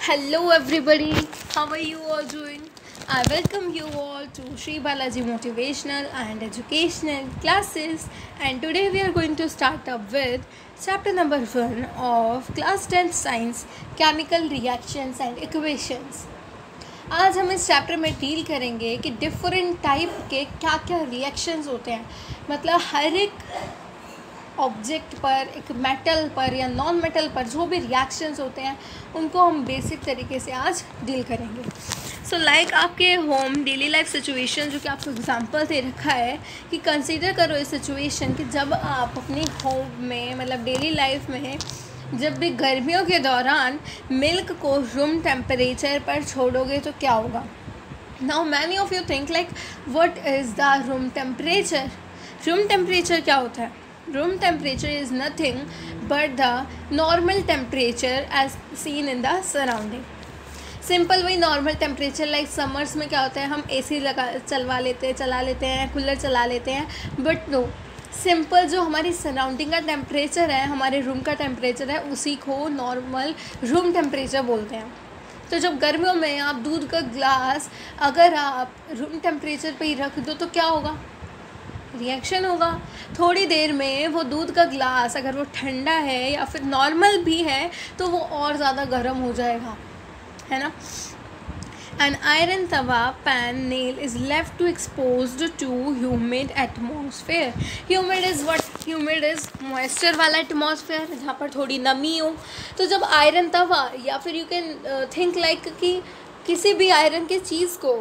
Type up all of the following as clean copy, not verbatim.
Hello everybody, how are you all doing? I welcome you all to Sri Balaji Motivational and Educational Classes, and today we are going to start up with chapter number 1 of class 10th science chemical reactions and equations. आज हम इस chapter में deal करेंगे कि different type के क्या क्या reactions होते हैं, मतलब हर एक ऑब्जेक्ट पर, एक मेटल पर या नॉन मेटल पर जो भी रिएक्शंस होते हैं उनको हम बेसिक तरीके से आज डील करेंगे. सो लाइक आपके होम डेली लाइफ सिचुएशन जो कि आपको एग्जांपल दे रखा है कि कंसीडर करो इस सिचुएशन कि जब आप अपनी होम में मतलब डेली लाइफ में जब भी गर्मियों के दौरान मिल्क को रूम टेम्परेचर पर छोड़ोगे तो क्या होगा. Now many of you think like what is the room temperature. Room temperature क्या होता है? Room temperature is nothing but the normal temperature as seen in the surrounding. Simple वही नॉर्मल टेम्परेचर लाइक समर्स में क्या होता है, हम AC चला लेते हैं, कूलर चला लेते हैं, बट नो, सिंपल जो हमारी सराउंडिंग का टेम्परेचर है, हमारे रूम का टेम्परेचर है, उसी को नॉर्मल रूम टेम्परेचर बोलते हैं. तो जब गर्मियों में आप दूध का ग्लास अगर आप रूम टेम्परेचर पे ही रख दो तो क्या होगा? रिएक्शन होगा. थोड़ी देर में वो दूध का ग्लास अगर वो ठंडा है या फिर नॉर्मल भी है तो वो और ज़्यादा गर्म हो जाएगा, है ना. एन आयरन तवा pan nail is left to exposed to humid atmosphere. Humid is what? Humid is moisture वाला एटमॉस्फेयर जहाँ पर थोड़ी नमी हो. तो जब आयरन तवा या फिर यू कैन थिंक लाइक कि किसी भी आयरन की चीज़ को,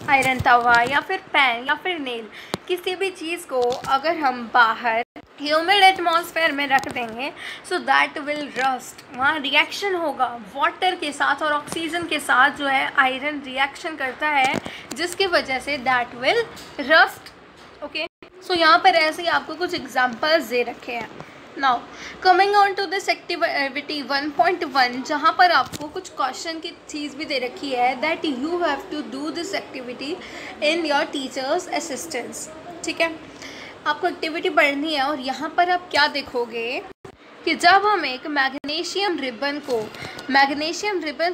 आयरन तवा या फिर पैन या फिर नेल, किसी भी चीज़ को अगर हम बाहर ह्यूमिड एटमॉस्फेयर में रख देंगे सो दैट विल रस्ट. वहाँ रिएक्शन होगा वाटर के साथ और ऑक्सीजन के साथ जो है आयरन रिएक्शन करता है जिसकी वजह से that will rust. Okay, so यहाँ पर ऐसे ही आपको कुछ एग्जांपल्स दे रखे हैं. Now coming on to this activity 1.1 जहाँ पर आपको कुछ क्वेश्चन की चीज़ भी दे रखी है that you have to do this activity in your teacher's assistance. ठीक है, आपको एक्टिविटी पढ़नी है और यहाँ पर आप क्या देखोगे कि जब हम एक मैग्नीशियम रिबन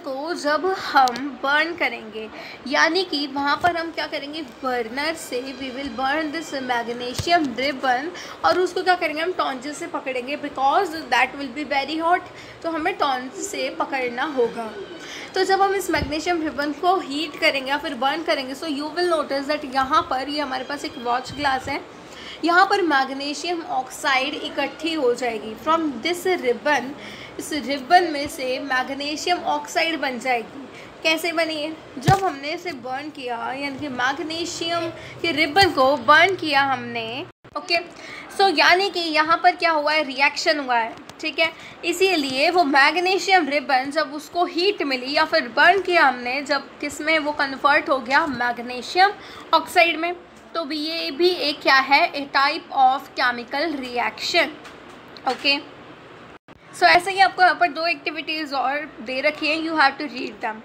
को जब हम बर्न करेंगे, यानी कि वहाँ पर हम क्या करेंगे, बर्नर से we will burn this magnesium ribbon और उसको क्या करेंगे, हम टॉन्जिल से पकड़ेंगे because that will be very hot. तो हमें टॉन्जिल से पकड़ना होगा. तो जब हम इस मैग्नीशियम रिबन को हीट करेंगे या फिर बर्न करेंगे so you will notice that यहाँ पर ये हमारे पास एक वॉच ग्लास है, यहाँ पर मैग्नीशियम ऑक्साइड इकट्ठी हो जाएगी फ्रॉम दिस रिबन. इस रिबन में से मैग्नीशियम ऑक्साइड बन जाएगी. कैसे बनी है? जब हमने इसे बर्न किया, यानी कि मैग्नीशियम के रिबन को बर्न किया हमने. ओके, सो यानी कि यहाँ पर क्या हुआ है, रिएक्शन हुआ है. ठीक है, इसीलिए वो मैग्नीशियम रिबन जब उसको हीट मिली या फिर बर्न किया हमने, जब किस में वो कन्वर्ट हो गया मैग्नीशियम ऑक्साइड में, तो भी ये भी एक क्या है, a type of chemical reaction. Okay, so ऐसे ही आपको यहाँ पर 2 एक्टिविटीज़ और दे रखी है, you have to read them.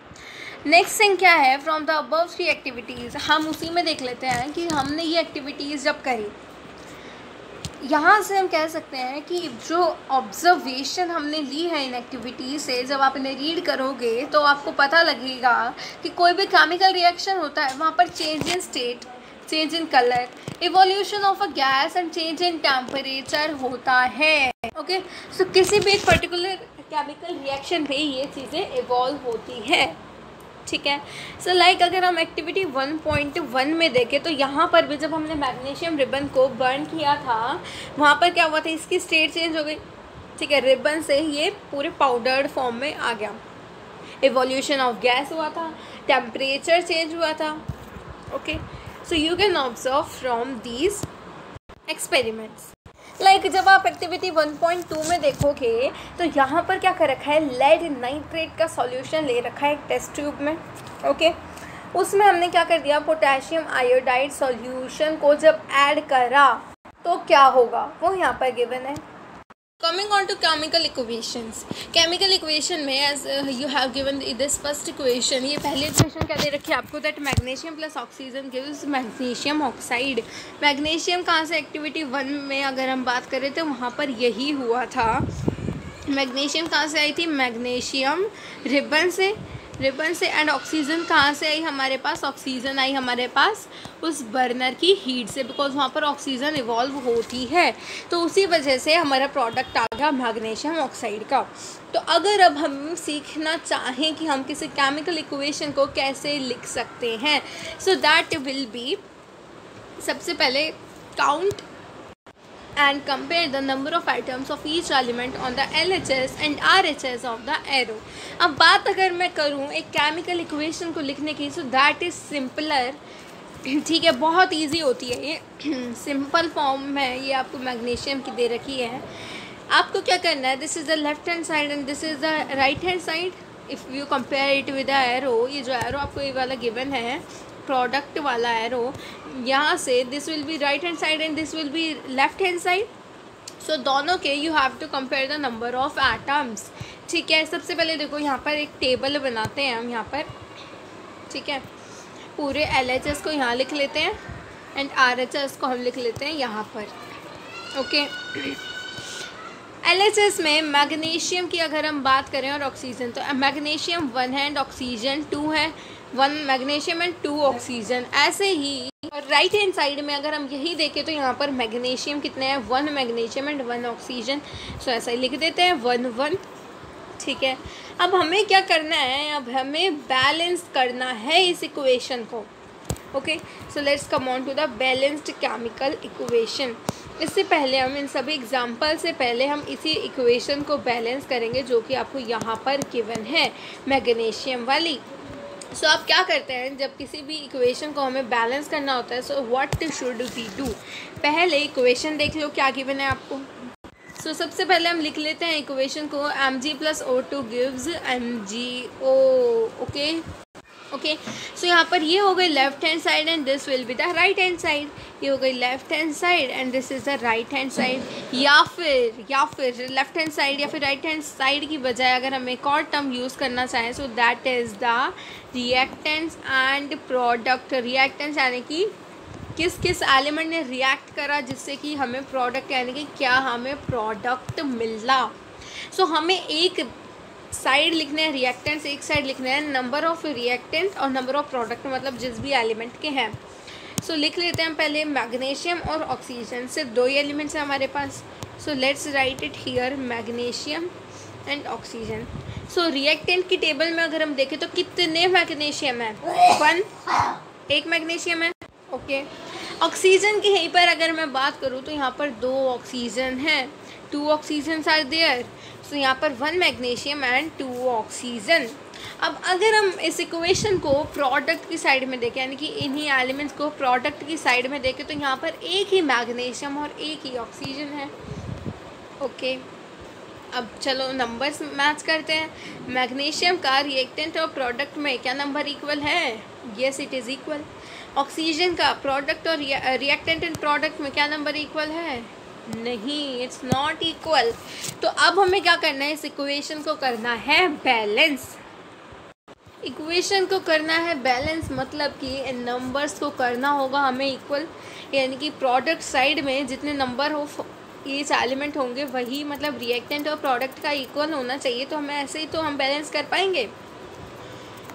Next thing क्या है, फ्रॉम द अबव 3 एक्टिविटीज़ हम उसी में देख लेते हैं कि हमने ये एक्टिविटीज़ जब करी, यहाँ से हम कह सकते हैं कि जो ऑब्जर्वेशन हमने ली है इन एक्टिविटीज़ से, जब आप इन्हें रीड करोगे तो आपको पता लगेगा कि कोई भी केमिकल रिएक्शन होता है वहाँ पर change in state, change in colour, evolution of a gas and change in temperature होता है. ओके, सो किसी भी एक पर्टिकुलर केमिकल रिएक्शन पे ये चीज़ें इवॉल्व होती हैं. ठीक है, सो लाइक अगर हम एक्टिविटी 1.1 में देखें तो यहाँ पर भी जब हमने मैग्नीशियम रिबन को बर्न किया था वहाँ पर क्या हुआ था, इसकी स्टेट चेंज हो गई. ठीक है, रिबन से ये पूरे पाउडर्ड फॉर्म में आ गया. इवोल्यूशन ऑफ गैस हुआ था, टेम्परेचर चेंज हुआ था. Okay, so you can observe from these experiments. Like जब आप एक्टिविटी 1.2 में देखोगे तो यहाँ पर क्या कर रखा है, लेड नाइट्रेट का सॉल्यूशन ले रखा है एक टेस्ट ट्यूब में. ओके, उसमें हमने क्या कर दिया, पोटेशियम आयोडाइड सॉल्यूशन को जब ऐड करा तो क्या होगा वो यहाँ पर गिवन है. Coming on to chemical equations. Chemical equation में as you have given this first equation, ये पहली इक्वेशन क्या दे रखी है आपको, that magnesium plus oxygen gives magnesium oxide. Magnesium कहाँ से, एक्टिविटी 1 में अगर हम बात करें तो वहाँ पर यही हुआ था. मैग्नीशियम कहाँ से आई थी? मैग्नीशियम रिबन से। एंड ऑक्सीजन कहाँ से आई हमारे पास? ऑक्सीजन आई हमारे पास उस बर्नर की हीट से, बिकॉज वहाँ पर ऑक्सीजन इवॉल्व होती है, तो उसी वजह से हमारा प्रोडक्ट आ गया मैग्नीशियम ऑक्साइड का। तो अगर अब हम सीखना चाहें कि हम किसी केमिकल इक्वेशन को कैसे लिख सकते हैं, सो दैट विल बी, सबसे पहले count and compare the number of atoms of each element on the LHS and RHS of the arrow। अब बात अगर मैं करूँ एक केमिकल इक्वेशन को लिखने की, सो दैट इज़ सिंपलर, ठीक है, बहुत इजी होती है ये। सिंपल फॉर्म में ये आपको मैग्नीशियम की दे रखी है। आपको क्या करना है, this is the left hand side and this is the right hand side. If you compare it with the arrow, ये जो एरो आपको ये वाला गिवन है प्रोडक्ट वाला एरो, यहाँ से this will be right hand side and this will be left hand side. So दोनों के you have to compare the number of atoms, ठीक है। सबसे पहले देखो यहाँ पर एक टेबल बनाते हैं हम यहाँ पर, ठीक है। पूरे LHS को यहाँ लिख लेते हैं एंड RHS को हम लिख लेते हैं यहाँ पर, ओके। LHS में मैग्नीशियम की अगर हम बात करें और ऑक्सीजन, तो मैग्नीशियम 1 है एंड ऑक्सीजन 2 है, 1 मैग्नीशियम एंड 2 ऑक्सीजन। ऐसे ही और राइट हैंड साइड में अगर हम यही देखें तो यहाँ पर मैग्नीशियम कितने हैं, 1 मैग्नीशियम एंड 1 ऑक्सीजन। सो ऐसा ही लिख देते हैं 1 1, ठीक है। अब हमें क्या करना है, अब हमें बैलेंस करना है इस इक्वेशन को, okay. So let's come on to the balanced chemical equation. इससे पहले हम इन सभी एग्जाम्पल से पहले हम इसी इक्वेशन को बैलेंस करेंगे जो कि आपको यहाँ पर गिवन है मैग्नीशियम वाली। सो आप क्या करते हैं जब किसी भी इक्वेशन को हमें बैलेंस करना होता है, so what should we do, पहले इक्वेशन देख लो क्या गिवन है आपको। सो सबसे पहले हम लिख लेते हैं इक्वेशन को, Mg + O2 gives MgO, okay. So यहाँ पर ये हो गई left hand side and this will be the right hand side. ये हो गई left hand side and this is the right hand side. या फिर लेफ्ट हैंड साइड या फिर राइट हैंड साइड की बजाय अगर हम एक और टर्म यूज़ करना चाहें, so that is the reactants and product. Reactants यानी कि किस किस एलिमेंट ने रिएक्ट करा जिससे कि हमें प्रोडक्ट, यानी कि क्या हमें प्रोडक्ट मिला। सो हमें एक साइड लिखने हैं रिएक्टेंट्स, एक साइड लिखने हैं नंबर ऑफ रिएक्टेंट और नंबर ऑफ प्रोडक्ट, मतलब जिस भी एलिमेंट के हैं। सो लिख लेते हैं पहले मैग्नीशियम और ऑक्सीजन, सिर्फ 2 ही एलिमेंट्स हैं हमारे पास। So let's write it here magnesium and oxygen. So reactant की टेबल में अगर हम देखें तो कितने मैग्नीशियम है, 1, 1 मैग्नीशियम है, ओके। ऑक्सीजन की यहीं पर अगर मैं बात करूँ तो यहाँ पर 2 ऑक्सीजन हैं, 2 ऑक्सीजन आर देयर। सो यहाँ पर 1 मैग्नीशियम एंड 2 ऑक्सीजन। अब अगर हम इस इक्वेशन को प्रोडक्ट की साइड में देखें, यानी कि इन्हीं एलिमेंट्स को प्रोडक्ट की साइड में देखें, तो यहाँ पर एक ही मैग्नीशियम और एक ही ऑक्सीजन है, ओके। अब चलो नंबर्स मैच करते हैं। मैग्नीशियम का रिएक्टेंट और प्रोडक्ट में क्या नंबर इक्वल है? Yes, it is equal. Oxygen का प्रोडक्ट और रिएक्टेंट एंड प्रोडक्ट में क्या नंबर इक्वल है? नहीं, इट्स नॉट इक्वल। तो अब हमें क्या करना है, इस इक्वेशन को करना है बैलेंस। इक्वेशन को करना है बैलेंस, मतलब कि इन नंबर्स को करना होगा हमें इक्वल, यानी कि प्रोडक्ट साइड में जितने नंबर ऑफ ईच एलिमेंट होंगे वही, मतलब रिएक्टेंट और प्रोडक्ट का इक्वल होना चाहिए। तो हमें ऐसे ही तो हम बैलेंस कर पाएंगे।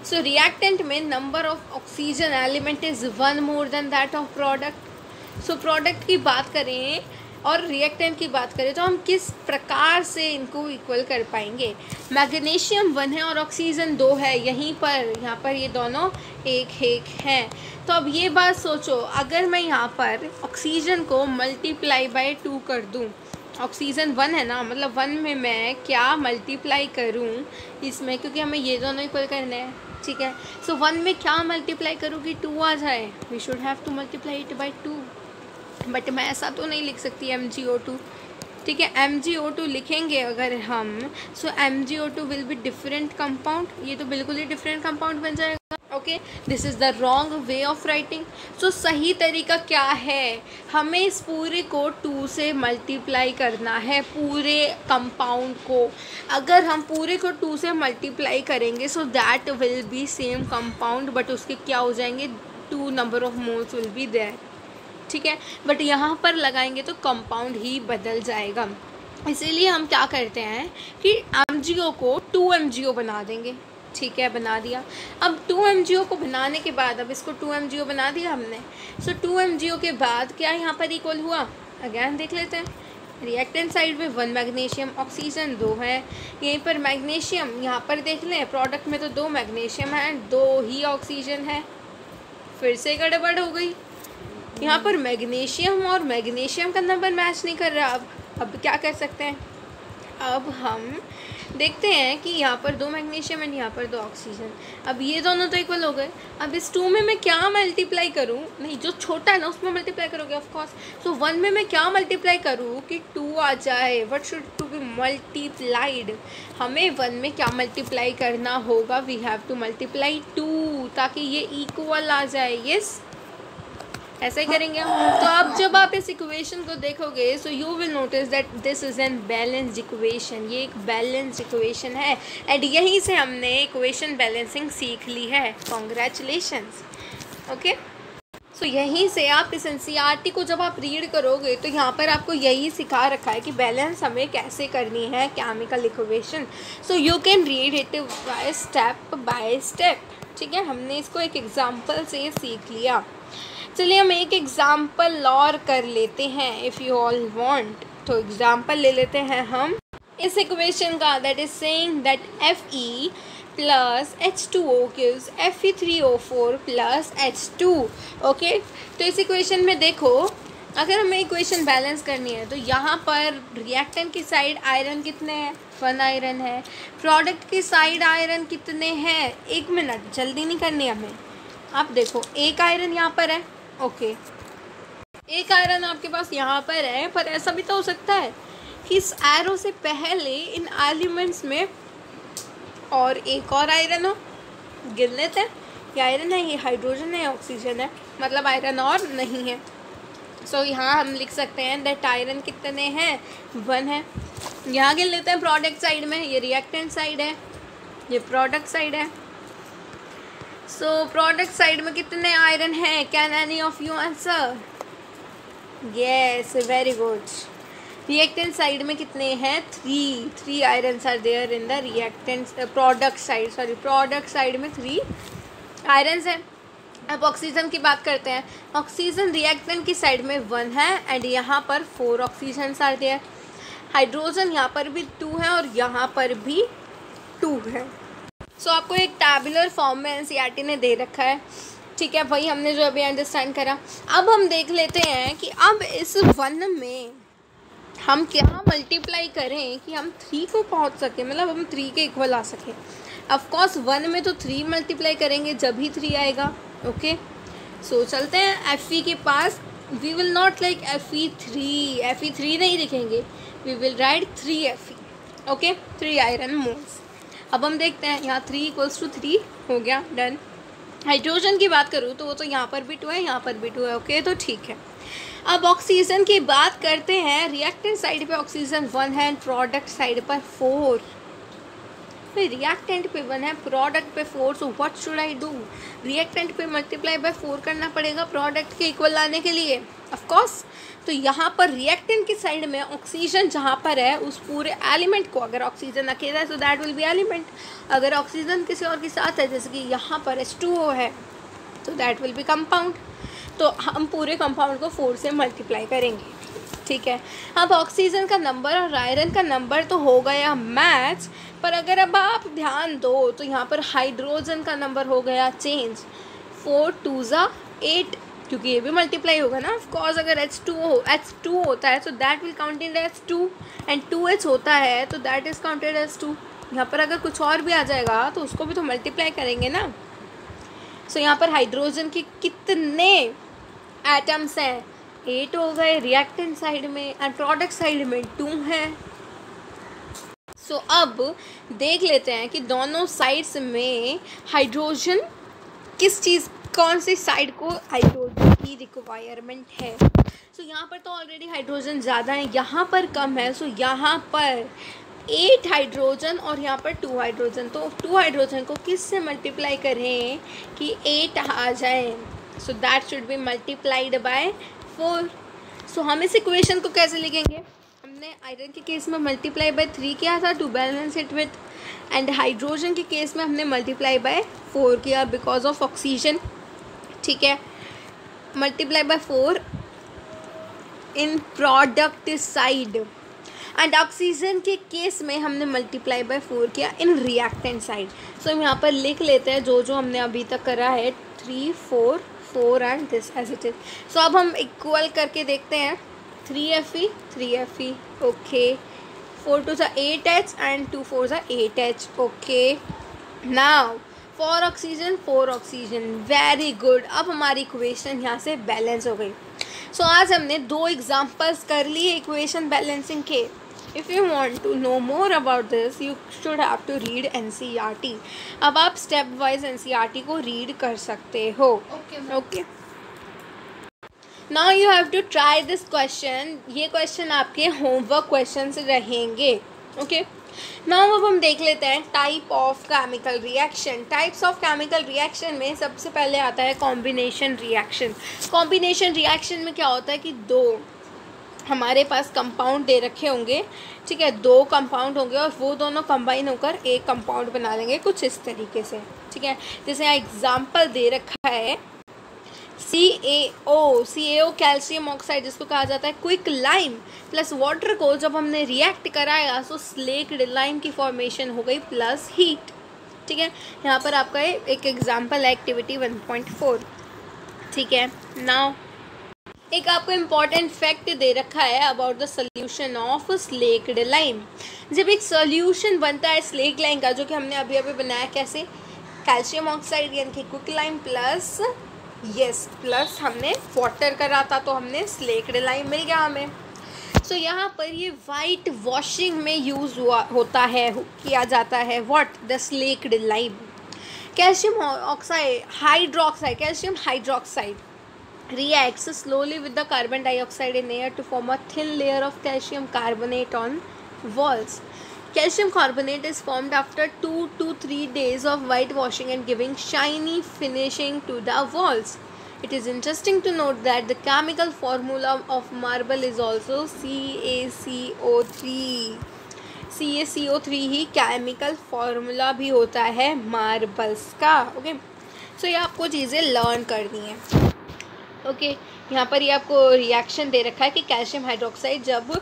सो रिएक्टेंट में number of oxygen element is 1 more than that of product. So product की बात करें और रिएक्टेंट की बात करें तो हम किस प्रकार से इनको इक्वल कर पाएंगे। मैग्नीशियम 1 है और ऑक्सीजन 2 है, यहीं पर यहाँ पर ये दोनों एक एक हैं। तो अब ये बात सोचो, अगर मैं यहाँ पर ऑक्सीजन को मल्टीप्लाई बाय 2 कर दूँ, ऑक्सीजन 1 है ना, मतलब 1 में मैं क्या मल्टीप्लाई करूँ इसमें, क्योंकि हमें ये दोनों इक्वल करने हैं, ठीक है। सो 1 में क्या मल्टीप्लाई करूँ कि 2 आ जाए, we should have to multiply it by 2, but मैं ऐसा तो नहीं लिख सकती MgO2, ठीक है। MgO2 लिखेंगे अगर हम, so MgO2 will be different compound, ये तो बिल्कुल ही डिफरेंट कंपाउंड बन जाएगा, okay. This is the wrong way of writing. So सही तरीका क्या है, हमें इस पूरे को 2 से मल्टीप्लाई करना है, पूरे कंपाउंड को। अगर हम पूरे को 2 से मल्टीप्लाई करेंगे, so that will be same compound, but उसके क्या हो जाएंगे, 2 number of moles will be there, ठीक है। बट यहाँ पर लगाएंगे तो कंपाउंड ही बदल जाएगा, इसीलिए हम क्या करते हैं कि MgO को 2MgO बना देंगे। ठीक है, बना दिया। अब 2MgO को बनाने के बाद, अब इसको 2MgO बना दिया हमने। सो 2MgO के बाद क्या यहाँ पर इक्वल हुआ, अगेन देख लेते हैं। रिएक्टेंट साइड में 1 मैग्नीशियम, ऑक्सीजन 2 है। यहीं पर मैग्नीशियम, यहाँ पर देख लें प्रोडक्ट में तो 2 मैग्नीशियम है, 2 ही ऑक्सीजन है। फिर से गड़बड़ हो गई, यहाँ पर मैग्नीशियम और मैग्नीशियम का नंबर मैच नहीं कर रहा। अब क्या कर सकते हैं, अब हम देखते हैं कि यहाँ पर 2 मैग्नीशियम एंड यहाँ पर 2 ऑक्सीजन। अब ये दोनों तो इक्वल हो गए। अब इस 2 में मैं क्या मल्टीप्लाई करूँ, नहीं जो छोटा है ना उसमें मल्टीप्लाई करोगे ऑफ कोर्स। सो 1 में मैं क्या मल्टीप्लाई करूँ कि 2 आ जाए। What should to be multiplied, हमें 1 में क्या मल्टीप्लाई करना होगा, वी हैव टू मल्टीप्लाई 2 ताकि ये इक्वल आ जाए। यस, ऐसा ही करेंगे हम। तो अब जब आप इस इक्वेशन को देखोगे so you will notice that this is an balanced equation. ये एक बैलेंस्ड इक्वेशन है एंड यहीं से हमने इक्वेशन बैलेंसिंग सीख ली है। कॉन्ग्रेचुलेशंस। ओके, सो यहीं से आप इस NCERT को जब आप रीड करोगे तो यहाँ पर आपको यही सिखा रखा है कि बैलेंस हमें कैसे करनी है chemical equation. So you can read it by step. ठीक है, हमने इसको एक एग्जाम्पल से सीख लिया। चलिए हम एक एग्ज़ाम्पल और कर लेते हैं इफ़ यू ऑल वांट। तो एग्ज़ाम्पल ले लेते हैं हम इस इक्वेशन का, that is saying that Fe plus H2O gives Fe3O4 plus H2। Okay, तो इस इक्वेशन में देखो, अगर हमें इक्वेशन बैलेंस करनी है तो यहाँ पर रिएक्टेंट की साइड आयरन कितने हैं, 1 आयरन है। प्रोडक्ट की साइड आयरन कितने हैं, 1 मिनट जल्दी नहीं करनी हमें। आप देखो 1 आयरन यहाँ पर है। ओके, 1 आयरन आपके पास यहाँ पर है, पर ऐसा भी तो हो सकता है कि इस एरो से पहले इन एलिमेंट्स में और एक और आयरन हो। गिन लेते हैं, ये आयरन है, ये हाइड्रोजन है, ऑक्सीजन है, मतलब आयरन और नहीं है। सो यहाँ हम लिख सकते हैं दैट आयरन कितने हैं, 1 है। यहाँ गिन लेते हैं प्रोडक्ट साइड में, ये रिएक्टेंट साइड है, ये प्रोडक्ट साइड है। सो प्रोडक्ट साइड में कितने आयरन हैं, can any of you answer? Yes, very good. Reactant side में कितने हैं, 3 irons are there in the reactant product side, sorry product side में 3 आयरन्स हैं। अब ऑक्सीजन की बात करते हैं। ऑक्सीजन रिएक्टेंट की साइड में 1 है एंड यहाँ पर 4 ऑक्सीजन आर देयर। हाइड्रोजन यहाँ पर भी 2 है और यहाँ पर भी 2 है। सो आपको एक टैबुलर फॉर्म में NCERT ने दे रखा है। ठीक है, वही हमने जो अभी अंडरस्टैंड करा। अब हम देख लेते हैं कि अब इस 1 में हम क्या मल्टीप्लाई करें कि हम 3 को पहुंच सके, मतलब हम 3 के इक्वल आ सके। ऑफ कोर्स 1 में तो 3 मल्टीप्लाई करेंगे जब ही 3 आएगा। ओके, सो चलते हैं Fe के पास। We will not like Fe3 नहीं लिखेंगे, we will write 3Fe। Okay, 3 iron moles. अब हम देखते हैं, यहाँ 3 = 3 हो गया, डन। हाइड्रोजन की बात करूँ तो वो तो यहाँ पर भी 2 है, यहाँ पर भी 2 है। ओके, तो ठीक है। अब ऑक्सीजन की बात करते हैं। रिएक्टेंट साइड पे ऑक्सीजन 1 है एंड प्रोडक्ट साइड पर 4। फिर रिएक्टेंट पे 1 है, प्रोडक्ट पे 4। सो what should I do, reactant पे मल्टीप्लाई बाय 4 करना पड़ेगा प्रोडक्ट के इक्वल लाने के लिए, ऑफ कोर्स। तो यहाँ पर रिएक्टेंट की साइड में ऑक्सीजन जहाँ पर है उस पूरे एलिमेंट को, अगर ऑक्सीजन अकेला है सो दैट विल बी एलिमेंट, अगर ऑक्सीजन किसी और के साथ है जैसे कि यहाँ पर H2O है तो दैट विल बी कंपाउंड। तो हम पूरे कंपाउंड को 4 से मल्टीप्लाई करेंगे। ठीक है, अब ऑक्सीजन का नंबर और आयरन का नंबर तो हो गया मैच, पर अगर अब आप ध्यान दो तो यहाँ पर हाइड्रोजन का नंबर हो गया चेंज। 4 2 ज़ा 8, क्योंकि ये भी मल्टीप्लाई होगा ना। ऑफ कोर्स अगर H2 होता है तो that will counted as 2 and 2H होता है तो दैट इज़ काउंटेड एज 2। यहाँ पर अगर कुछ और भी आ जाएगा तो उसको भी तो मल्टीप्लाई करेंगे ना। सो यहाँ पर हाइड्रोजन के कितने एटम्स हैं, 8 हो गए रिएक्टेंट साइड में एंड प्रोडक्ट साइड में 2 हैं। सो अब देख लेते हैं कि दोनों साइड्स में हाइड्रोजन किस चीज़, कौन सी साइड को हाइड्रोजन की रिक्वायरमेंट है। सो यहाँ पर तो ऑलरेडी हाइड्रोजन ज़्यादा है, यहाँ पर कम है। सो यहाँ पर 8 हाइड्रोजन और यहाँ पर 2 हाइड्रोजन, तो 2 हाइड्रोजन को किस से मल्टीप्लाई करें कि 8 आ जाए। So that should be multiplied by 4। सो हम इस इक्वेशन को कैसे लिखेंगे, हमने हमने आयरन के केस में मल्टीप्लाई बाय 3 किया था to balance it with, and hydrogen के केस में हमने मल्टीप्लाई बाय 4 किया बिकॉज ऑफ ऑक्सीजन, ठीक है, multiply by 4 in product side, and oxygen के केस में हमने मल्टीप्लाई बाय 4 किया इन रिएक्टेंट साइड। सो हम यहाँ पर लिख लेते हैं जो जो हमने अभी तक करा है, 3 4 4 and this as it is. So अब हम इक्वल करके देखते हैं, 3Fe 3Fe, okay, 4 2 8H and 2 4 8H, okay. Now 4 oxygen 4 oxygen, very good. अब हमारी इक्वेशन यहाँ से बैलेंस हो गई। सो आज हमने 2 एग्जाम्पल्स कर लिए इक्वेशन बैलेंसिंग के। If you want to know more about this you should have to read NCERT। अब आप स्टेप वाइज NCERT को रीड कर सकते हो, okay. Now you have to try this question. ये क्वेश्चन आपके होमवर्क क्वेश्चन से रहेंगे, ओके। नाउ अब हम देख लेते हैं type of chemical reaction. Types of chemical reaction में सबसे पहले आता है कॉम्बिनेशन रिएक्शन। कॉम्बिनेशन रिएक्शन में क्या होता है कि 2 हमारे पास कंपाउंड दे रखे होंगे, ठीक है, 2 कंपाउंड होंगे और वो दोनों कंबाइन होकर एक कंपाउंड बना लेंगे कुछ इस तरीके से, ठीक है। जैसे यहाँ एग्जाम्पल दे रखा है CaO कैल्शियम ऑक्साइड, जिसको कहा जाता है क्विक लाइम प्लस वाटर को जब हमने रिएक्ट कराया तो स्लेक्ड लाइम की फॉर्मेशन हो गई प्लस हीट, ठीक है। यहाँ पर आपका एक एग्जाम्पल है एक्टिविटी 1.4, ठीक है। नाउ एक आपको इम्पॉर्टेंट फैक्ट दे रखा है about the solution of slaked lime. जब एक सोल्यूशन बनता है स्लेक्ड लाइम का, जो कि हमने अभी अभी बनाया, कैसे, कैल्शियम ऑक्साइड यानी कि क्विक लाइम प्लस प्लस हमने वाटर करा था तो हमने स्लेक्ड लाइम मिल गया हमें। सो यहाँ पर ये वाइट वॉशिंग में यूज़ किया जाता है what, the slaked lime. Calcium oxide hydroxide, calcium hydroxide reacts slowly with the carbon dioxide in air to form a thin layer of calcium carbonate on walls. Calcium carbonate is formed after 2 to 3 days of whitewashing and giving shiny finishing to the walls. It is interesting to note that the chemical formula of marble is also CaCO3. CaCO3 he chemical formula भी होता है marbles का, okay. सो ये आपको चीज़ें learn करनी है, okay. यहाँ पर ये आपको रिएक्शन दे रखा है कि कैल्शियम हाइड्रोक्साइड जब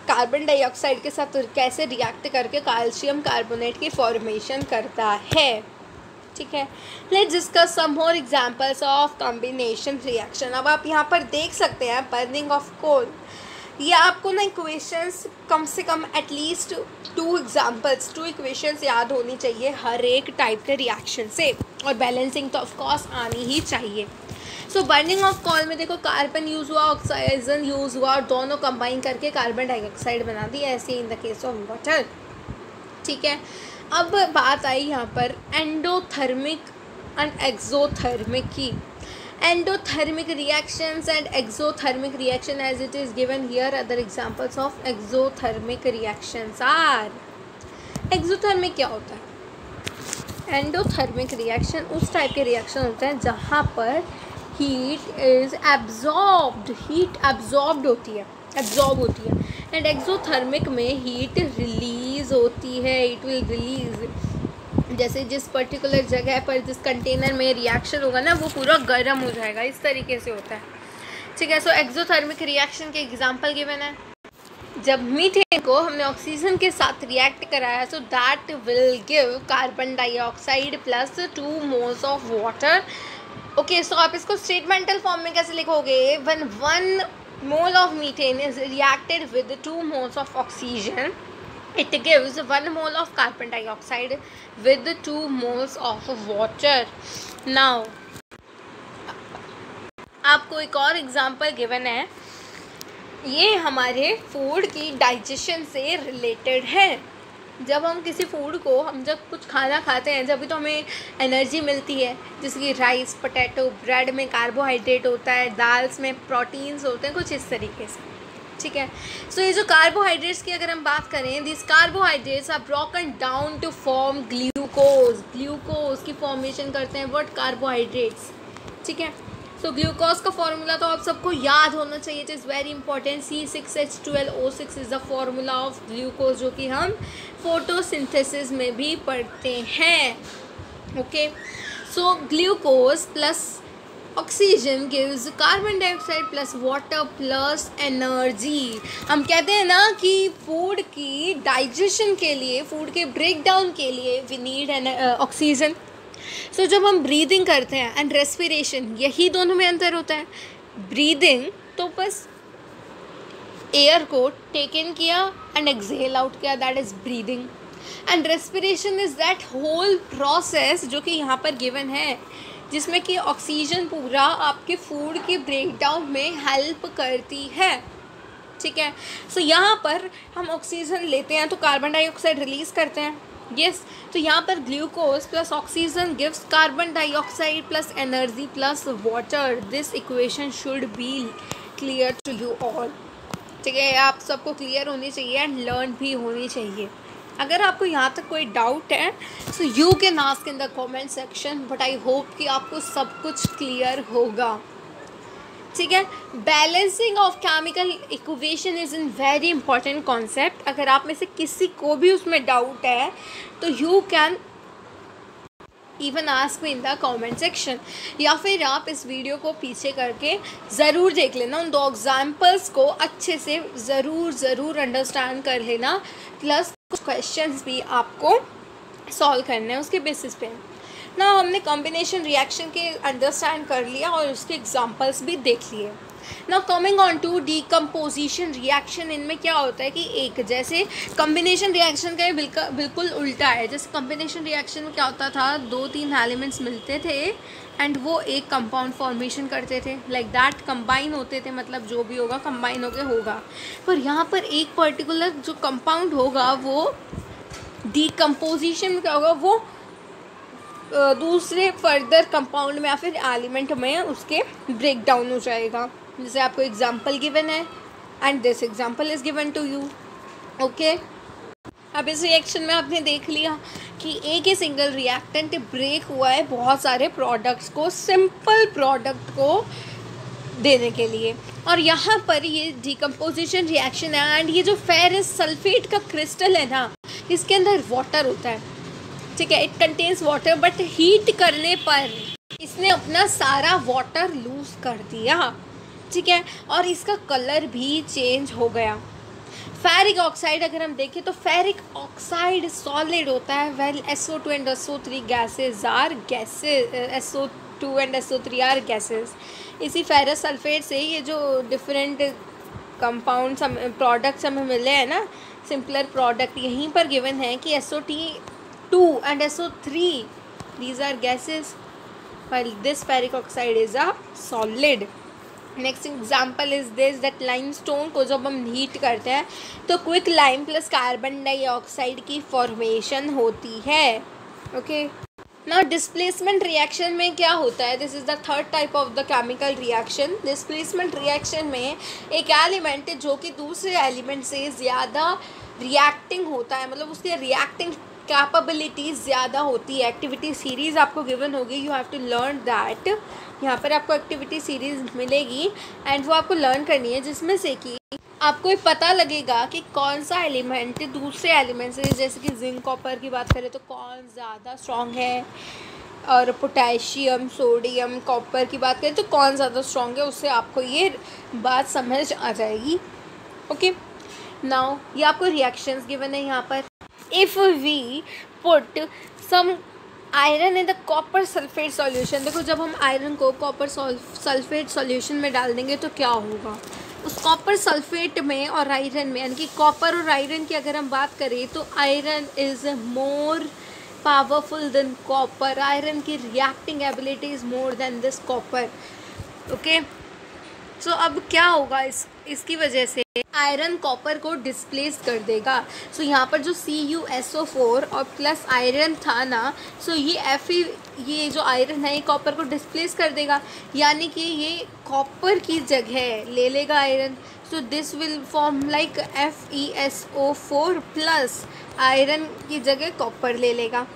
कार्बन डाइऑक्साइड के साथ कैसे रिएक्ट करके कैल्शियम कार्बोनेट की फॉर्मेशन करता है, ठीक है। Let's discuss some more examples of combination reaction. अब आप यहाँ पर देख सकते हैं बर्निंग ऑफ कोल। ये आपको ना इक्वेशंस कम से कम एटलीस्ट 2 इक्वेशंस याद होनी चाहिए हर एक टाइप के रिएक्शन से, और बैलेंसिंग तो ऑफकोर्स आनी ही चाहिए। सो बर्निंग ऑफ कोल में देखो कार्बन यूज़ हुआ, ऑक्सीजन यूज़ हुआ और दोनों कंबाइन करके कार्बन डाइऑक्साइड बना दी, ऐसे in the case of water, ठीक है। अब बात आई यहाँ पर एंडोथर्मिक एंड एक्सोथर्मिक की। Endothermic reactions and exothermic reaction as it is given here. Other examples of exothermic reactions are, exothermic क्या होता है? Endothermic reaction उस टाइप के रिएक्शन होते हैं जहाँ पर heat is absorbed, heat absorbed होती है, एब्जॉर्ब होती है। एंड एक्सोथर्मिक में हीट रिलीज़ होती है, इट विल रिलीज़, जैसे जिस पर्टिकुलर जगह पर जिस कंटेनर में रिएक्शन होगा ना वो पूरा गर्म हो जाएगा, इस तरीके से होता है, ठीक है। सो एक्सोथर्मिक रिएक्शन के एग्जांपल गिवन है। जब मीथेन को हमने ऑक्सीजन के साथ रिएक्ट कराया so that will give carbon dioxide plus 2 moles of water, okay. So आप इसको स्टेटमेंटल फॉर्म में कैसे लिखोगे? When 1 mole of methane is reacted with 2 moles of oxygen it gives 1 mole of carbon dioxide with 2 moles of water. Now आपको एक और example given है, ये हमारे फूड की डाइजेशन से रिलेटेड है। जब हम किसी फूड को, हम जब कुछ खाना खाते हैं जब भी तो हमें एनर्जी मिलती है, जैसे कि राइस, पोटैटो, ब्रेड में कार्बोहाइड्रेट होता है, दाल्स में प्रोटीन्स होते हैं, कुछ इस तरीके से, ठीक है। सो ये जो कार्बोहाइड्रेट्स की अगर हम बात करें, this carbohydrates are broken down to form glucose. Glucose की फॉर्मेशन करते हैं व्हाट? कार्बोहाइड्रेट्स, ठीक है। सो ग्लूकोज का फॉर्मूला तो आप सबको याद होना चाहिए, it is very important. C6H12O6 is the formula of glucose, जो कि हम फोटोसिंथेसिस में भी पढ़ते हैं। Okay, so glucose plus oxygen gives carbon dioxide plus water plus energy. हम कहते हैं ना कि फूड की डाइजेशन के लिए, फूड के ब्रेक डाउन के लिए वी नीड ऑक्सीजन। सो जब हम ब्रीदिंग करते हैं एंड रेस्पिरेशन, यही दोनों में अंतर होता है। ब्रीदिंग तो बस एयर को टेक इन किया एंड एक्सहेल आउट किया, that is breathing. And respiration is that whole process जो कि यहाँ पर गिवन है, जिसमें कि ऑक्सीजन पूरा आपके फूड के ब्रेक डाउन में हेल्प करती है। ठीक है, सो यहाँ पर हम ऑक्सीजन लेते हैं तो कार्बन डाइऑक्साइड रिलीज़ करते हैं। यस, तो यहाँ पर glucose plus oxygen gives carbon dioxide plus energy plus water. This equation should be clear to you all. ठीक है, आप सबको क्लियर होनी चाहिए एंड लर्न भी होनी चाहिए। अगर आपको यहाँ तक कोई डाउट है so you can ask in the comment section, but I hope कि आपको सब कुछ क्लियर होगा। ठीक है, balancing of chemical equation is an very important concept. अगर आप में से किसी को भी उसमें डाउट है तो you can even ask me in the comment section, या फिर आप इस वीडियो को पीछे करके ज़रूर देख लेना, उन दो एग्जाम्पल्स को अच्छे से ज़रूर अंडरस्टैंड कर लेना, प्लस कुछ क्वेश्चंस भी आपको सॉल्व करने हैं उसके बेसिस पे। ना हमने कॉम्बिनेशन रिएक्शन के अंडरस्टैंड कर लिया और उसके एग्जांपल्स भी देख लिए। Now coming on to decomposition reaction, इनमें क्या होता है कि एक जैसे कॉम्बिनेशन रिएक्शन का बिल्कुल उल्टा है। जैसे कॉम्बिनेशन रिएक्शन में क्या होता था, 2-3 एलिमेंट्स मिलते थे एंड वो एक कंपाउंड फॉर्मेशन करते थे, लाइक दैट कंबाइन होते थे, मतलब जो भी होगा कंबाइन होके होगा। पर यहाँ पर एक पर्टिकुलर जो कंपाउंड होगा वो डीकम्पोजिशन में क्या होगा, वो दूसरे फर्दर कंपाउंड में या फिर एलिमेंट में उसके ब्रेक डाउन हो जाएगा। जैसे आपको एग्जांपल गिवन है and this example is given to you. Okay, अब इस रिएक्शन में आपने देख लिया कि एक ही सिंगल रिएक्टेंट ब्रेक हुआ है बहुत सारे प्रोडक्ट्स को, सिंपल प्रोडक्ट को देने के लिए। और यहाँ पर ये डीकम्पोजिशन रिएक्शन है एंड ये जो फेरस सल्फेट का क्रिस्टल है ना, इसके अंदर वाटर होता है। ठीक है, it contains water, but heat करने पर इसने अपना सारा वाटर लूज कर दिया। ठीक है, और इसका कलर भी चेंज हो गया। फेरिक ऑक्साइड अगर हम देखें तो फेरिक ऑक्साइड सॉलिड होता है, well SO2 and SO3 gases are gases, SO2 and SO3 are gases. इसी फेरस सल्फेट से ये जो डिफरेंट कंपाउंड्स प्रोडक्ट्स हमें मिले हैं ना, सिंपलर प्रोडक्ट, यहीं पर गिवन है कि SO2 and SO3 these are gases while this ferric oxide is a solid. Next example is this that limestone को जब हम हीट करते हैं तो quick lime plus carbon dioxide की फॉर्मेशन होती है। ओके, ना डिस्प्लेसमेंट रिएक्शन में क्या होता है, this is the third type of the chemical reaction. Displacement reaction में एक एलिमेंट जो कि दूसरे एलिमेंट से ज़्यादा रिएक्टिंग होता है, मतलब उसके रिएक्टिंग कैपेबिलिटी ज़्यादा होती है। एक्टिविटी सीरीज़ आपको गिवन होगी, you have to learn that. यहाँ पर आपको एक्टिविटी सीरीज़ मिलेगी एंड वो आपको लर्न करनी है, जिसमें से कि आपको पता लगेगा कि कौन सा एलिमेंट दूसरे एलिमेंट से, जैसे कि जिंक कॉपर की बात करें तो कौन ज़्यादा स्ट्रॉन्ग है, और पोटेशियम सोडियम कॉपर की बात करें तो कौन ज़्यादा स्ट्रॉन्ग है, उससे आपको ये बात समझ आ जाएगी। ओके, नाउ ये आपको रिएक्शंस गिवन है यहाँ पर। If we put some iron in the copper sulphate solution, देखो जब हम आयरन को कॉपर सल्फेट सॉल्यूशन में डाल देंगे तो क्या होगा, उस कॉपर सल्फेट में और आयरन में, यानी कि कॉपर और आयरन की अगर हम बात करें तो iron is more powerful than copper. Iron की reacting ability is more than this copper. Okay, so अब क्या होगा, इसकी वजह से आयरन कॉपर को डिस्प्लेस कर देगा। सो यहाँ पर जो CuSO4 और प्लस आयरन था ना, सो ये जो आयरन है ये कॉपर को डिस्प्लेस कर देगा, यानी कि ये कॉपर की जगह ले लेगा iron. So this will form like FeSO4 plus iron की जगह कॉपर ले लेगा।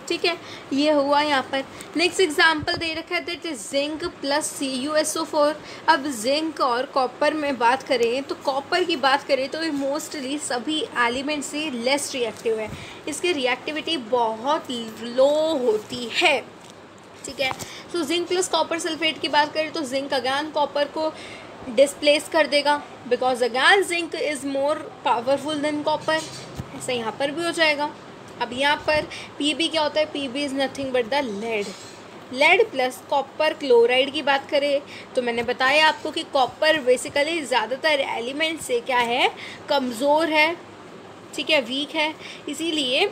ठीक है, ये हुआ यहाँ पर। नेक्स्ट एग्जांपल दे रखा है that is zinc plus CuSO4। अब जिंक और कॉपर में बात करें तो कॉपर की बात करें तो ये मोस्टली सभी एलिमेंट से लेस रिएक्टिव है, इसकी रिएक्टिविटी बहुत लो होती है। ठीक है, तो जिंक प्लस कॉपर सल्फेट की बात करें तो जिंक अगेन कॉपर को डिस्प्लेस कर देगा because again zinc is more powerful than copper. ऐसा यहाँ पर भी हो जाएगा। अब यहाँ पर Pb क्या होता है, Pb is nothing but the lead plus copper chloride की बात करें तो मैंने बताया आपको कि कॉपर बेसिकली ज़्यादातर एलिमेंट से क्या है, कमज़ोर है, ठीक है, वीक है, इसीलिए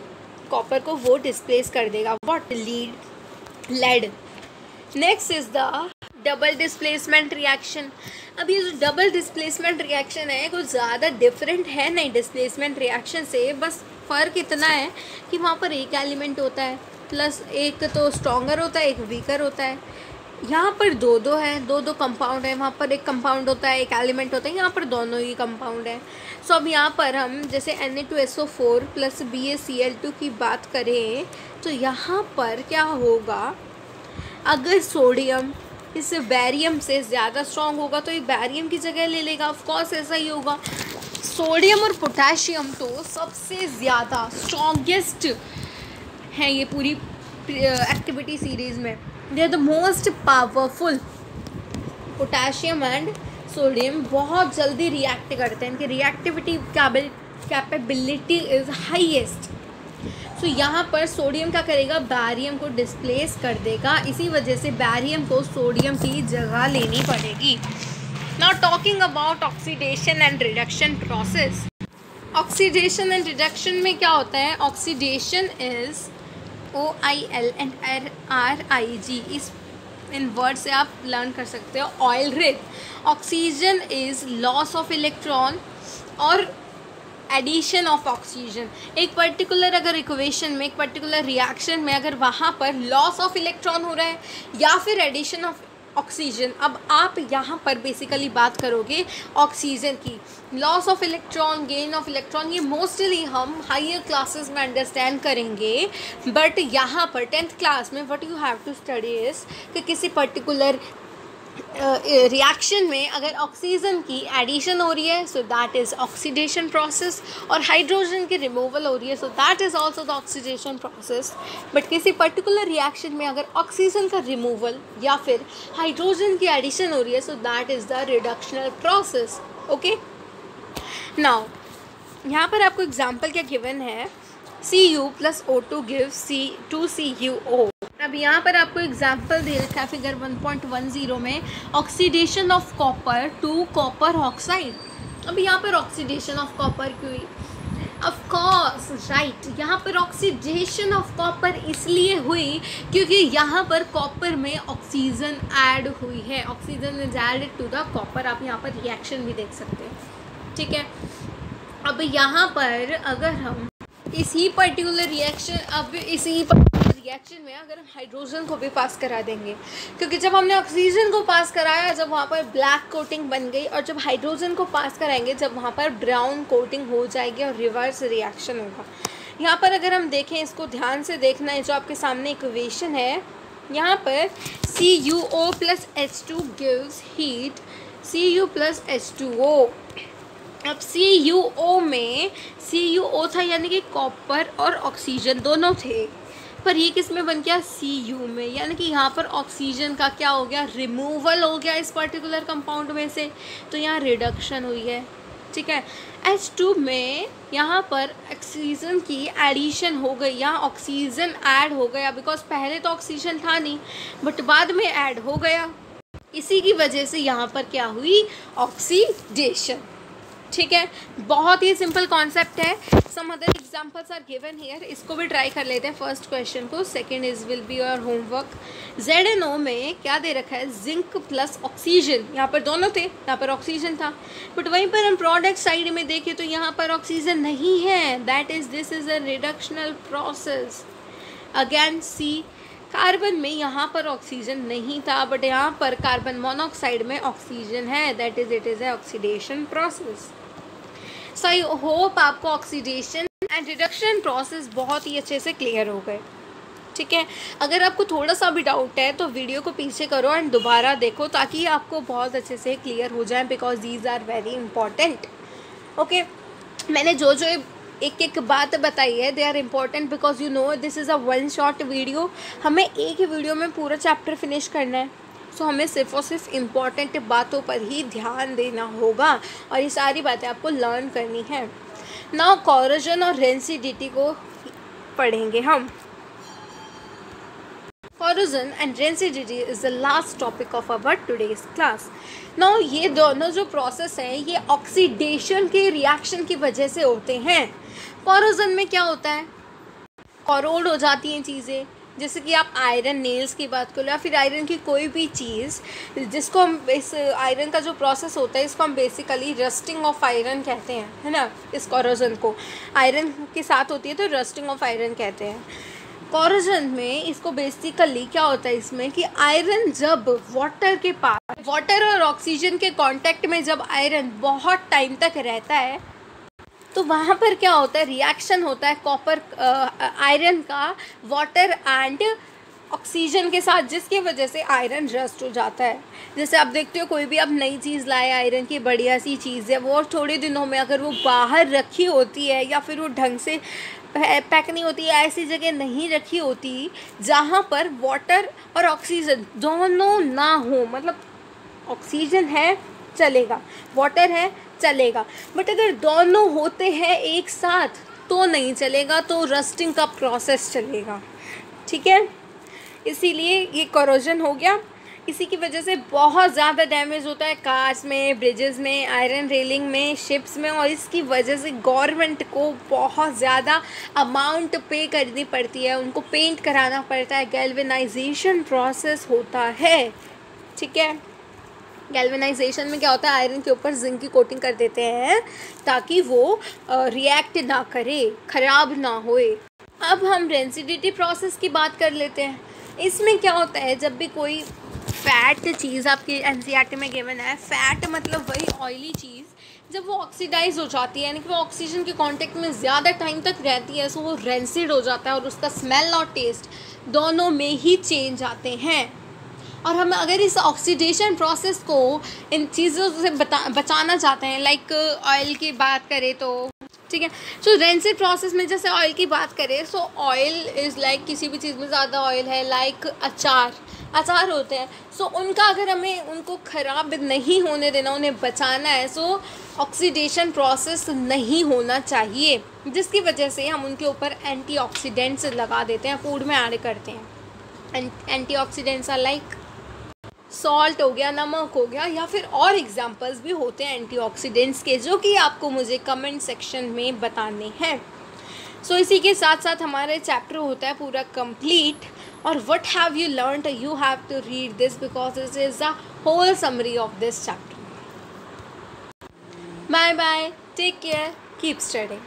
कॉपर को वो डिस्प्लेस कर देगा। What led. Next is the double displacement reaction. अब ये जो डबल डिस्प्लेसमेंट रिएक्शन है कुछ ज़्यादा डिफरेंट है नहीं डिस्प्लेसमेंट रिएक्शन से, बस फ़र्क इतना है कि वहाँ पर एक एलिमेंट होता है प्लस एक तो स्ट्रॉन्गर होता है, एक वीकर होता है। यहाँ पर दो है, दो कंपाउंड है, वहाँ पर एक कंपाउंड होता है, एक एलिमेंट होता है, यहाँ पर दोनों ही कंपाउंड है। सो अब यहाँ पर हम जैसे Na2SO4 प्लस BaCl2 की बात करें तो यहाँ पर क्या होगा, अगर सोडियम इस बैरियम से ज़्यादा स्ट्रॉन्ग होगा तो ये बैरियम की जगह ले लेगा। ऑफ कोर्स ऐसा ही होगा। सोडियम और पोटेशियम तो सबसे ज़्यादा स्ट्रॉन्गेस्ट हैं ये पूरी एक्टिविटी सीरीज़ में, they are the most powerful. Potassium and sodium बहुत जल्दी रिएक्ट करते हैं, इनकी reactivity capability is highest. So यहाँ पर सोडियम क्या करेगा, बैरियम को डिस्प्लेस कर देगा, इसी वजह से बैरियम को सोडियम की जगह लेनी पड़ेगी। Now talking about oxidation and reduction process. Oxidation and reduction में क्या होता है, oxidation is OIL and RIG, इस इन वर्ड से आप लर्न कर सकते हो। Oil rich, oxygen is loss of electron और एडिशन ऑफ ऑक्सीजन। एक पर्टिकुलर अगर इक्वेशन में, एक पर्टिकुलर रिएक्शन में अगर वहाँ पर लॉस ऑफ इलेक्ट्रॉन हो रहा है या फिर एडिशन ऑफ ऑक्सीजन, अब आप यहाँ पर बेसिकली बात करोगे ऑक्सीजन की। Loss of electron, gain of electron, ये मोस्टली हम हायर क्लासेस में अंडरस्टैंड करेंगे, बट यहाँ पर 10th क्लास में what you have to study is कि किसी पर्टिकुलर रिएक्शन में अगर ऑक्सीजन की एडिशन हो रही है so that is oxidation process, और हाइड्रोजन की रिमूवल हो रही है so that is also the oxidation process. But किसी पर्टिकुलर रिएक्शन में अगर ऑक्सीजन का रिमूवल या फिर हाइड्रोजन की एडिशन हो रही है so that is the reductional process. Okay, now यहाँ पर आपको एग्जाम्पल क्या गिवन है, Cu plus O2 gives C2CuO। अब यहाँ पर आपको एग्जाम्पल दे रखा है फिगर 1.10 में, oxidation of copper two copper oxide. अब यहाँ पर ऑक्सीडेशन ऑफ कॉपर क्यों हुई, ऑफ कोर्स राइट, यहाँ पर ऑक्सीडेशन ऑफ कॉपर इसलिए हुई क्योंकि यहाँ पर कॉपर में ऑक्सीजन ऐड हुई है, oxygen is added to the copper. आप यहाँ पर रिएक्शन भी देख सकते हैं, ठीक है। अब यहाँ पर अगर हम इसी पर्टिकुलर रिएक्शन में अगर हम हाइड्रोजन को भी पास करा देंगे, क्योंकि जब हमने ऑक्सीजन को पास कराया जब वहाँ पर ब्लैक कोटिंग बन गई, और जब हाइड्रोजन को पास कराएंगे जब वहाँ पर ब्राउन कोटिंग हो जाएगी और रिवर्स रिएक्शन होगा। यहाँ पर अगर हम देखें, इसको ध्यान से देखना है, जो आपके सामने इक्वेशन है यहाँ पर CuO plus H2 gives heat Cu plus H2O। अब CuO में CuO था यानी कि कॉपर और ऑक्सीजन दोनों थे, पर ये किस में बन गया, Cu में, यानी कि यहाँ पर ऑक्सीजन का क्या हो गया, रिमूवल हो गया इस पर्टिकुलर कंपाउंड में से, तो यहाँ रिडक्शन हुई है, ठीक है। H2 में यहाँ पर ऑक्सीजन की एडिशन हो गई, यहाँ ऑक्सीजन ऐड हो गया, बिकॉज पहले तो ऑक्सीजन था नहीं बट बाद में ऐड हो गया, इसी की वजह से यहाँ पर क्या हुई, ऑक्सीडेशन, ठीक है। बहुत ही सिंपल कॉन्सेप्ट है। Some other examples are given here, इसको भी ट्राई कर लेते हैं फर्स्ट क्वेश्चन को, second is will be your homework. ZnO में क्या दे रखा है, जिंक प्लस ऑक्सीजन, यहाँ पर दोनों थे, यहाँ पर ऑक्सीजन था, बट वहीं पर हम प्रोडक्ट साइड में देखें तो यहाँ पर ऑक्सीजन नहीं है, that is this is a reductional process. Again see, carbon में यहाँ पर ऑक्सीजन नहीं था बट यहाँ पर कार्बन मोनोऑक्साइड में ऑक्सीजन है, that is it is a oxidation process. So I hope आपको ऑक्सीडेशन एंड रिडक्शन प्रोसेस बहुत ही अच्छे से क्लियर हो गए, ठीक है। अगर आपको थोड़ा सा भी डाउट है तो वीडियो को पीछे करो एंड दोबारा देखो ताकि आपको बहुत अच्छे से क्लियर हो जाए, because these are very important. Okay, मैंने जो जो एक एक बात बताई है they are important because you know this is a one shot video. हमें एक ही वीडियो में पूरा चैप्टर फिनिश करना है, सो हमें सिर्फ और सिर्फ इम्पॉर्टेंट बातों पर ही ध्यान देना होगा और ये सारी बातें आपको लर्न करनी है। नाउ कोरोजन और रेंसिडिटी को पढ़ेंगे हम। Corrosion and rancidity is the last topic of our today's class. Now ये दोनों जो प्रोसेस हैं ये ऑक्सीडेशन के रिएक्शन की वजह से होते हैं। Corrosion में क्या होता है, करोड हो जाती हैं चीज़ें, जैसे कि आप आयरन नेल्स की बात करो या फिर आयरन की कोई भी चीज़ जिसको हम इस आयरन का जो प्रोसेस होता है इसको हम बेसिकली रस्टिंग ऑफ आयरन कहते हैं, है ना। इस कोरोजन को आयरन के साथ होती है तो रस्टिंग ऑफ आयरन कहते हैं। कोरोजन में इसको बेसिकली क्या होता है इसमें कि आयरन जब वाटर के पास, वाटर और ऑक्सीजन के कांटेक्ट में जब आयरन बहुत टाइम तक रहता है तो वहाँ पर क्या होता है, रिएक्शन होता है कॉपर आयरन का वाटर एंड ऑक्सीजन के साथ, जिसकी वजह से आयरन रस्ट हो जाता है। जैसे आप देखते हो कोई भी आप नई चीज़ लाए आयरन की, बढ़िया सी चीज़ है, वो और थोड़े दिनों में अगर वो बाहर रखी होती है या फिर वो ढंग से पैक नहीं होती है, ऐसी जगह नहीं रखी होती जहाँ पर वाटर और ऑक्सीजन दोनों ना हो, मतलब ऑक्सीजन है चलेगा, वाटर है चलेगा, बट अगर दोनों होते हैं एक साथ तो नहीं चलेगा, तो रस्टिंग का प्रोसेस चलेगा, ठीक है। इसीलिए ये कोरोजन हो गया। इसी की वजह से बहुत ज़्यादा डैमेज होता है कार्स में, ब्रिजेस में, आयरन रेलिंग में, शिप्स में, और इसकी वजह से गवर्नमेंट को बहुत ज़्यादा अमाउंट पे करनी पड़ती है, उनको पेंट कराना पड़ता है, गैल्वेनाइजेशन प्रोसेस होता है, ठीक है। गैल्वेनाइजेशन में क्या होता है, आयरन के ऊपर जिंक की कोटिंग कर देते हैं ताकि वो रिएक्ट ना करे, ख़राब ना होए। अब हम रेंसिडिटी प्रोसेस की बात कर लेते हैं। इसमें क्या होता है, जब भी कोई फैट चीज़ आपकी एनसीईआरटी में गिवन है, फैट मतलब वही ऑयली चीज़, जब वो ऑक्सीडाइज हो जाती है यानी कि वो ऑक्सीजन के कांटेक्ट में ज़्यादा टाइम तक रहती है, सो वो रेंसिड हो जाता है और उसका स्मेल और टेस्ट दोनों में ही चेंज आते हैं। और हम अगर इस ऑक्सीडेशन प्रोसेस को इन चीज़ों से बचाना चाहते हैं, लाइक ऑयल की बात करें तो, ठीक है। सो रेंसिड प्रोसेस में जैसे ऑयल की बात करें, सो ऑयल इज़ लाइक किसी भी चीज़ में ज़्यादा ऑयल है, लाइक अचार होते हैं, सो उनका अगर हमें उनको ख़राब नहीं होने देना, उन्हें बचाना है, सो ऑक्सीडेशन प्रोसेस नहीं होना चाहिए, जिसकी वजह से हम उनके ऊपर एंटीऑक्सीडेंट्स लगा देते हैं, फूड में ऐड करते हैं। एंटीऑक्सीडेंट्स आर लाइक सॉल्ट हो गया, नमक हो गया, या फिर और एग्जांपल्स भी होते हैं एंटीऑक्सीडेंट्स के, जो कि आपको मुझे कमेंट सेक्शन में बताने हैं। सो इसी के साथ साथ हमारे चैप्टर होता है पूरा कंप्लीट। और what have you learned, you have to read this because this is the whole summary of this chapter. Bye bye, take care, keep studying.